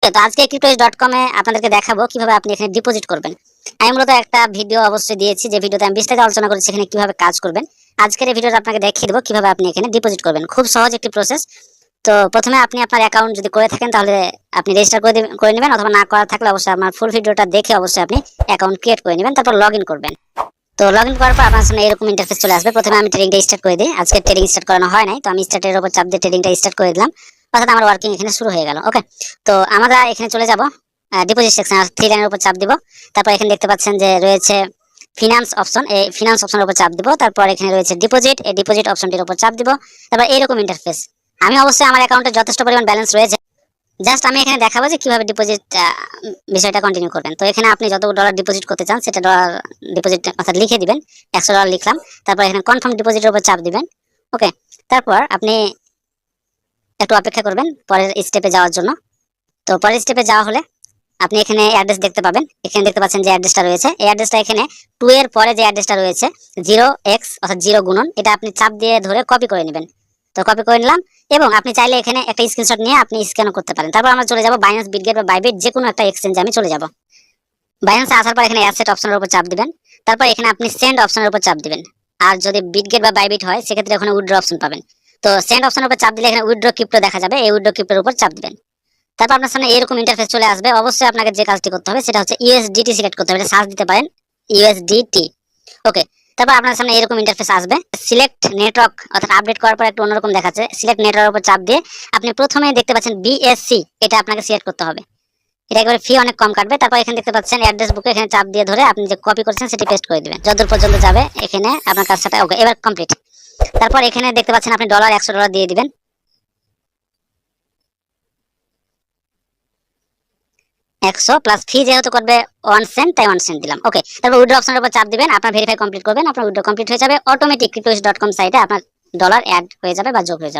তো আজকে cryptoish.com এ আপনাদেরকে দেখাবো কিভাবে আপনি এখানে ডিপোজিট করবেন। আমি মূলত একটা ভিডিও অবশ্যই দিয়েছি, যে ভিডিওতে আমি বিস্তারিত আলোচনা করেছি এখানে কিভাবে কাজ করবেন। আজকের এই ভিডিওতে আপনাকে দেখিয়ে দেবো কিভাবে আপনি এখানে ডিপোজিট করবেন। খুব সহজ একটি প্রসেস। তো প্রথমে আপনি আপনার অ্যাকাউন্ট যদি করে থাকেন তাহলে আপনি রেজিস্টার করে নেবেন, অথবা না করা থাকলে অবশ্যই আমার ফুল ভিডিওটা দেখে অবশ্যই আপনি অ্যাকাউন্ট ক্রিয়েট করে নেবেন, তারপর লগইন করবেন। তো লগইন করার পর আপনার সামনে এরকম ইন্টারফেস চলে আসবে। প্রথমে আমি ট্রেডিংটা স্টার্ট করে দিই। আজকে ট্রেডিং স্টার্ট করানো হয় নাই, তো আমি স্টার্টের উপর চাপ দিয়ে ট্রেডিংটা স্টার্ট করে দিলাম। অর্থাৎ আমার ওয়ার্কিং এখানে শুরু হয়ে গেল। ওকে, তো আমরা এখানে চলে যাব ডিপোজিট সেকশন, থ্রি লাইনের উপর চাপ দিব। তারপর এখানে দেখতে পাচ্ছেন যে রয়েছে ফিনান্স অপশন, এই ফিনান্স অপশনের উপর চাপ দিব। তারপর এখানে রয়েছে ডিপোজিট, এই ডিপোজিট অপশনটির উপর চাপ দিব। তারপর এরকম ইন্টারফেস। আমি অবশ্যই আমার অ্যাকাউন্টে যথেষ্ট পরিমাণ ব্যালেন্স রয়েছে, জাস্ট আমি এখানে দেখাবো যে কিভাবে ডিপোজিট বিষয়টা কন্টিনিউ করবেন। তো এখানে আপনি যত ডলার ডিপোজিট করতে চান সেটা ডলার ডিপোজিট অর্থাৎ লিখে দিবেন। $100 লিখলাম। তারপর এখানে কনফার্ম ডিপোজিটের উপর চাপ দিবেন। ওকে, তারপর আপনি একটু অপেক্ষা করবেন পরের স্টেপে যাওয়ার জন্য। তো পরের স্টেপে যাওয়া হলে আপনি এখানে অ্যাড্রেস দেখতে পাবেন। এখানে দেখতে পাচ্ছেন যে অ্যাড্রেসটা রয়েছে, এই অ্যাড্রেসটা এখানে 2 এর পরে যে অ্যাড্রেসটা রয়েছে 0x অর্থাৎ 0 গুণন, এটা আপনি চাপ দিয়ে ধরে কপি করে নেবেন। তো কপি করে নিলাম, এবং আপনি চাইলে এখানে একটা স্ক্রিনশট নিয়ে আপনি স্ক্যানও করতে পারেন। তারপর আমরা চলে যাব বাইন্যান্স, বিটগেট বা বাইবিট, যে কোনো একটা এক্সচেঞ্জে আমি চলে যাব। বাইন্যান্সে আসার পর এখানে অ্যাসেট অপশনের উপর চাপ দিবেন। তারপর এখানে আপনি সেন্ড অপশনের উপর চাপ দিবেন। আর যদি বিটগেট বা বাইবিট হয় সেক্ষেত্রে ওখানে উইথড্র অপশন পাবেন। তো সেন্ড অপশনের উপর চাপ দিলে এখানে উইথড্র ক্রিপ্টো দেখা যাবে, এই উইথড্র ক্রিপ্টোর উপর চাপ দিবেন। তারপর আপনার সামনে এরকম ইন্টারফেস চলে আসবে। অবশ্যই আপনাকে যে কাজটি করতে হবে সেটা হচ্ছে ইউএসডিটি সিলেক্ট করতে হবে, সার্চ দিতে পারেন ইউএসডিটি। ওকে, তারপর আপনার সামনে এরকম ইন্টারফেস আসবে। সিলেক্ট নেটওয়ার্ক অর্থাৎ আপডেট করার পর একটু অন্যরকম দেখাচ্ছে। সিলেক্ট নেটওয়ার্কের উপর চাপ দিয়ে আপনি প্রথমে দেখতে পাচ্ছেন বিএসসি, এটা আপনাকে সিলেক্ট করতে হবে। এটা একেবারে ফি অনেক কম কাটবে। তারপর এখানে দেখতে পাচ্ছেন অ্যাড্রেস বুকে, এখানে চাপ দিয়ে ধরে আপনি যে কপি করছেন সেটি পেস্ট করে দিবেন যতদূর পর্যন্ত যাবে। এখানে আপনার কাজটা ওকে, এবার কমপ্লিট। তারপর এখানে দেখতে পাচ্ছেন আপনি $100 দিয়ে দিবেন। 100 প্লাস ফি যেহেতু করবে 1 সেন্ট, তাই 1 সেন্ট দিলাম। ওকে, তারপর উইথড্র অপশনের উপর চাপ দিবেন, আপনার ভেরিফাই কমপ্লিট করবেন, আপনার উইথড্র কমপ্লিট হয়ে যাবে। অটোমেটিক cryptoish.com সাইটে আপনার ডলার অ্যাড হয়ে যাবে বা যোগ হয়ে যাবে।